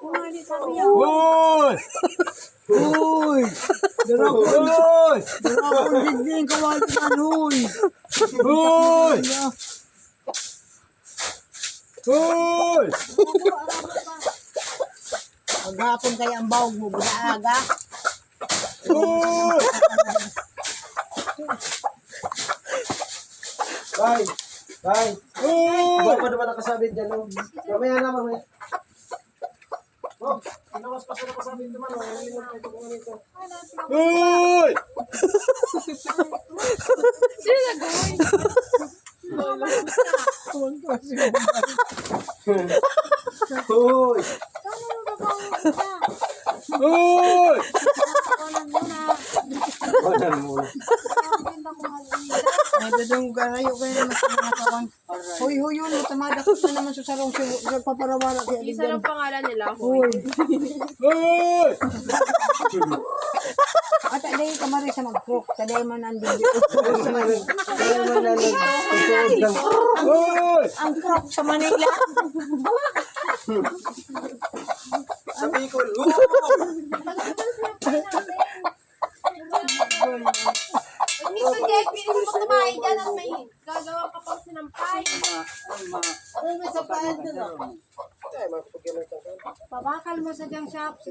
Uy! Uy! Uy! Darakon digding kawali kanuy. Uy! Uy! Maghapon kaya ang bawag mo, aga. Uy! Bye! Bye! Uy! Ba pa naman nakasabit dyan, no? Mamaya na, mamaya. Oh, pinawas pa sa nakasabit naman, oh. Ilingon pa ito kung ano ito. Uy! Sino nag-uwi? Hoy! Uy! Wala mo. Ay, dadong garayo kayo naman sa mga kawan. Hoy, hoy, yun. Matamada ko pa naman sa sarong sa paparawala kaya Isa digding. lang pangalan nila. Hoy. Uy! At aday kamari sa mag-cook. Taday man ang digding. Kaya naman na nagsusuod lang. Uy! Ang crook sa Manila. Sa Bicol. Mr. Jack, pinis mo kumain dyan at may gagawa ka pang sinampay. Ano may sapayan doon? Pabakal mo sa junk shop.